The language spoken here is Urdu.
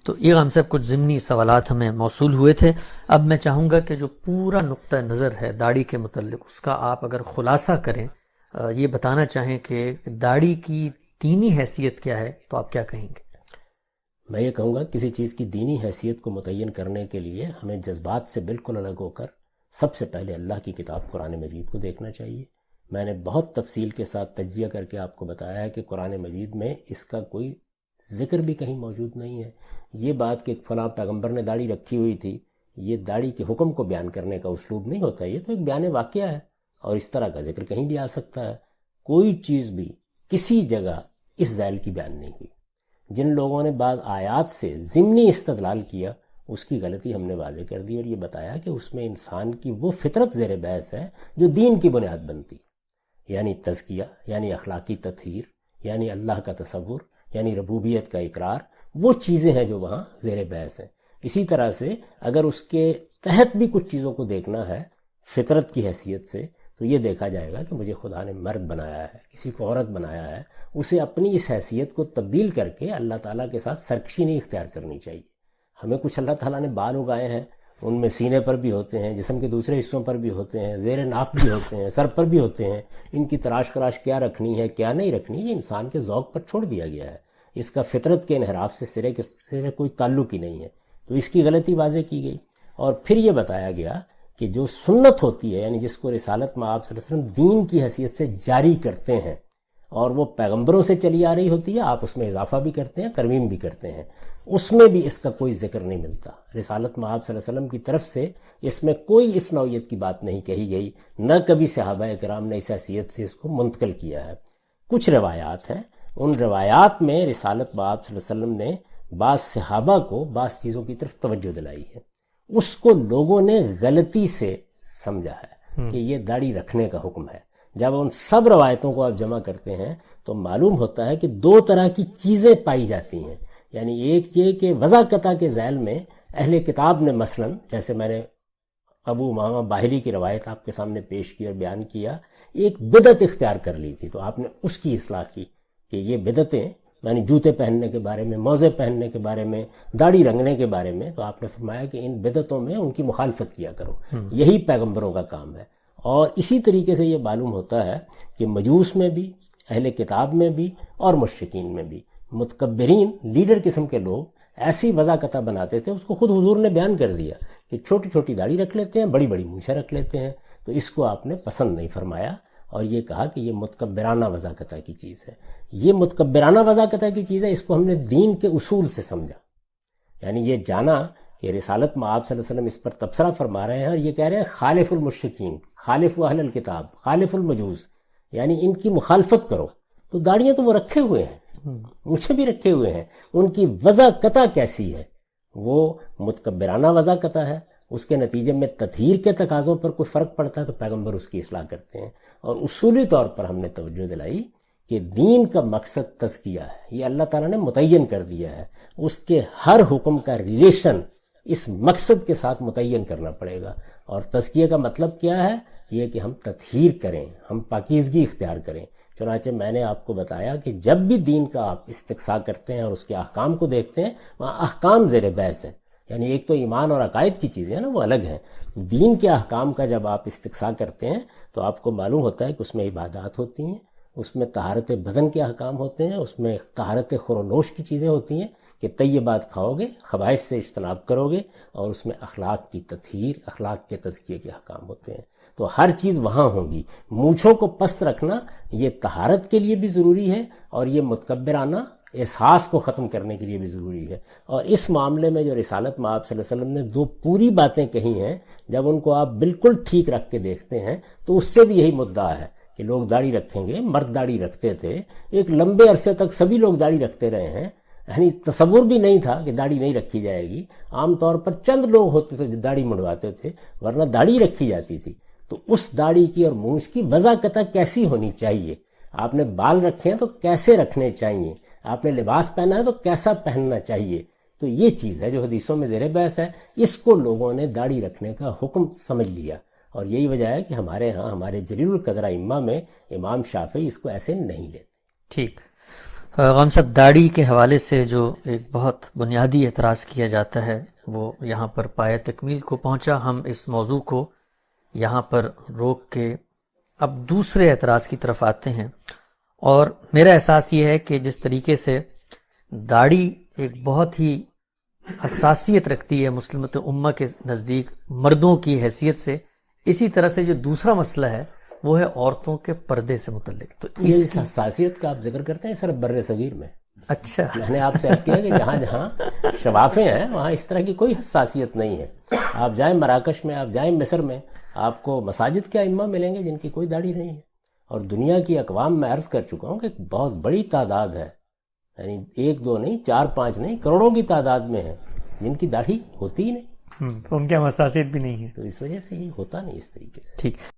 تو یہ ہم سے کچھ ضمنی سوالات ہمیں موصول ہوئے تھے. اب میں چاہوں گا کہ جو پورا نقطہ نظر ہے داڑھی کے متعلق اس کا آپ اگر خلاصہ کریں، یہ بتانا چاہیں کہ داڑھی کی دینی حیثیت کیا ہے، تو آپ کیا کہیں گے؟ میں یہ کہوں گا کسی چیز کی دینی حیثیت کو متعین کرنے کے لیے ہمیں جذبات سے بالکل الگ ہو کر سب سے پہلے اللہ کی کتاب قرآن مجید کو دیکھنا چاہیے. میں نے بہت تفصیل کے ساتھ تجزیہ کر کے آپ کو بتایا ہے کہ قرآن مجید میں اس کا کوئی ذکر بھی کہیں موجود نہیں ہے. یہ بات کہ فلاں پیغمبر نے داڑھی رکھی ہوئی تھی، یہ داڑھی کے حکم کو بیان کرنے کا اسلوب نہیں ہوتا، یہ تو ایک بیان واقعہ ہے، اور اس طرح کا ذکر کہیں بھی آ سکتا ہے. کوئی چیز بھی کسی جگہ اس ذیل کی بیان نہیں ہوئی. جن لوگوں نے بعض آیات سے ضمنی استدلال کیا اس کی غلطی ہم نے واضح کر دی اور یہ بتایا کہ اس میں انسان کی وہ فطرت زیر بحث ہے جو دین کی بنیاد بنتی، یعنی تزکیہ، یعنی اخلاقی تطہیر، یعنی اللہ کا تصور، یعنی ربوبیت کا اقرار. وہ چیزیں ہیں جو وہاں زیر بحث ہیں. اسی طرح سے اگر اس کے تحت بھی کچھ چیزوں کو دیکھنا ہے فطرت کی حیثیت سے، تو یہ دیکھا جائے گا کہ مجھے خدا نے مرد بنایا ہے، کسی کو عورت بنایا ہے، اسے اپنی اس حیثیت کو تبدیل کر کے اللہ تعالیٰ کے ساتھ سرکشی نہیں اختیار کرنی چاہیے. ہمیں کچھ اللہ تعالیٰ نے بال اگائے ہیں، ان میں سینے پر بھی ہوتے ہیں، جسم کے دوسرے حصوں پر بھی ہوتے ہیں، زیر ناک بھی ہوتے ہیں، سر پر بھی ہوتے ہیں. ان کی تراش کیا رکھنی ہے کیا نہیں رکھنی، یہ انسان کے ذوق پر چھوڑ دیا گیا ہے. اس کا فطرت کے انحراف سے سرے کوئی تعلق ہی نہیں ہے. تو اس کی غلطی واضح کی گئی. اور پھر یہ بتایا گیا کہ جو سنت ہوتی ہے، یعنی جس کو رسالت میں آپ صلی اللہ علیہ وسلم دین کی حیثیت سے جاری کرتے ہیں اور وہ پیغمبروں سے چلی آ رہی ہوتی ہے، آپ اس میں اضافہ بھی کرتے ہیں، ترمیم بھی کرتے ہیں، اس میں بھی اس کا کوئی ذکر نہیں ملتا. رسالت میں آپ صلی اللہ علیہ وسلم کی طرف سے اس میں کوئی اس نوعیت کی بات نہیں کہی گئی، نہ کبھی صحابہ کرام نے اس حیثیت سے اس کو منتقل کیا ہے. کچھ روایات ہیں، ان روایات میں رسالت میں آپ صلی اللہ علیہ وسلم نے بعض صحابہ کو بعض چیزوں کی طرف توجہ دلائی ہے. اس کو لوگوں نے غلطی سے سمجھا ہے کہ یہ داڑھی رکھنے کا حکم ہے. جب ان سب روایتوں کو آپ جمع کرتے ہیں تو معلوم ہوتا ہے کہ دو طرح کی چیزیں پائی جاتی ہیں. یعنی ایک یہ کہ وضاقتہ کے ذیل میں اہل کتاب نے مثلا، جیسے میں نے ابو امامہ باہلی کی روایت آپ کے سامنے پیش کی اور بیان کیا، ایک بدعت اختیار کر لی تھی، تو آپ نے اس کی اصلاح کی کہ یہ بدعتیں، یعنی جوتے پہننے کے بارے میں، موزے پہننے کے بارے میں، داڑھی رنگنے کے بارے میں، تو آپ نے فرمایا کہ ان بدعتوں میں ان کی مخالفت کیا کرو، یہی پیغمبروں کا کام ہے. اور اسی طریقے سے یہ معلوم ہوتا ہے کہ مجوس میں بھی، اہل کتاب میں بھی اور مشرکین میں بھی متکبرین، لیڈر قسم کے لوگ ایسی وضاقتہ بناتے تھے. اس کو خود حضور نے بیان کر دیا کہ چھوٹی چھوٹی داڑھی رکھ لیتے ہیں، بڑی بڑی مونچھیں رکھ لیتے ہیں. تو اس کو آپ نے پسند نہیں فرمایا اور یہ کہا کہ یہ متکبرانہ وضاقتہ کی چیز ہے. یہ متکبرانہ وضاقتہ کی چیز ہے، اس کو ہم نے دین کے اصول سے سمجھا. یعنی یہ جانا کہ رسالت میں آپ صلی اللہ علیہ وسلم اس پر تبصرہ فرما رہے ہیں اور یہ کہہ رہے ہیں خالف المشرکین، خالف اہل الکتاب، خالف المجوس، یعنی ان کی مخالفت کرو. تو داڑیاں تو وہ رکھے ہوئے ہیں، مجھے بھی رکھے ہوئے ہیں، ان کی وضاقتہ کیسی ہے؟ وہ متکبرانہ وضاقتہ ہے. اس کے نتیجے میں تطہیر کے تقاضوں پر کوئی فرق پڑتا ہے تو پیغمبر اس کی اصلاح کرتے ہیں. اور اصولی طور پر ہم نے توجہ دلائی کہ دین کا مقصد تزکیہ ہے، یہ اللہ تعالیٰ نے متعین کر دیا ہے. اس کے ہر حکم کا ریلیشن اس مقصد کے ساتھ متعین کرنا پڑے گا. اور تزکیہ کا مطلب کیا ہے؟ یہ کہ ہم تطہیر کریں، ہم پاکیزگی اختیار کریں. چنانچہ میں نے آپ کو بتایا کہ جب بھی دین کا آپ استقصاء کرتے ہیں اور اس کے احکام کو دیکھتے ہیں، وہاں احکام زیر بحث ہیں. یعنی ایک تو ایمان اور عقائد کی چیزیں ہیں نا، وہ الگ ہیں. دین کے احکام کا جب آپ استقصاء کرتے ہیں تو آپ کو معلوم ہوتا ہے کہ اس میں عبادات ہوتی ہیں، اس میں طہارت بدن کے احکام ہوتے ہیں، اس میں طہارت خور و نوش کی چیزیں ہوتی ہیں کہ طیبات کھاؤ گے، خبائث سے اجتناب کرو گے، اور اس میں اخلاق کی تطہیر، اخلاق کے تزکیے کے احکام ہوتے ہیں. تو ہر چیز وہاں ہوگی. مونچھوں کو پست رکھنا یہ طہارت کے لیے بھی ضروری ہے اور یہ متکبرانہ احساس کو ختم کرنے کے لیے بھی ضروری ہے. اور اس معاملے میں جو رسالت میں آپ صلی اللہ علیہ وسلم نے دو پوری باتیں کہی ہیں، جب ان کو آپ بالکل ٹھیک رکھ کے دیکھتے ہیں تو اس سے بھی یہی مدعا ہے کہ لوگ داڑھی رکھیں گے. مرد داڑھی رکھتے تھے، ایک لمبے عرصے تک سبھی لوگ داڑھی رکھتے رہے ہیں. یعنی تصور بھی نہیں تھا کہ داڑھی نہیں رکھی جائے گی. عام طور پر چند لوگ ہوتے تھے جو داڑھی مڑواتے تھے، ورنہ داڑھی رکھی جاتی تھی. تو اس داڑھی کی اور مونچھ کی وضاقتہ کیسی ہونی چاہیے؟ آپ نے بال رکھے ہیں تو کیسے رکھنے چاہیے؟ آپ نے لباس پہنا ہے تو کیسا پہننا چاہیے؟ تو یہ چیز ہے جو حدیثوں میں زیر بحث ہے. اس کو لوگوں نے داڑھی رکھنے کا حکم سمجھ لیا اور یہی وجہ ہے کہ ہمارے ہاں ہمارے جلیل القدر ائمہ میں امام شافعی اس کو ایسے نہیں لیتے. ٹھیک. غام صاحب، داڑھی کے حوالے سے جو ایک بہت بنیادی اعتراض کیا جاتا ہے وہ یہاں پر پایہ تکمیل کو پہنچا. ہم اس موضوع کو یہاں پر روک کے اب دوسرے اعتراض کی طرف آتے ہیں. اور میرا احساس یہ ہے کہ جس طریقے سے داڑھی ایک بہت ہی حساسیت رکھتی ہے مسلمت امہ کے نزدیک مردوں کی حیثیت سے، اسی طرح سے جو دوسرا مسئلہ ہے وہ ہے عورتوں کے پردے سے متعلق. تو اس حساسیت کا آپ ذکر کرتے ہیں صرف بر صغیر میں. اچھا، میں نے آپ سے عرض کیا کہ جہاں جہاں شفافیں ہیں وہاں اس طرح کی کوئی حساسیت نہیں ہے. آپ جائیں مراکش میں، آپ جائیں مصر میں، آپ کو مساجد کے ائمہ ملیں گے جن کی کوئی داڑھی نہیں ہے. اور دنیا کی اقوام میں عرض کر چکا ہوں کہ بہت بڑی تعداد ہے، یعنی 1 2 نہیں، 4 5 نہیں، کروڑوں کی تعداد میں ہے جن کی داڑھی ہوتی ہی نہیں. تو ان کے حساسیت بھی نہیں ہے. تو اس وجہ سے یہ ہوتا نہیں اس طریقے سے. ٹھیک.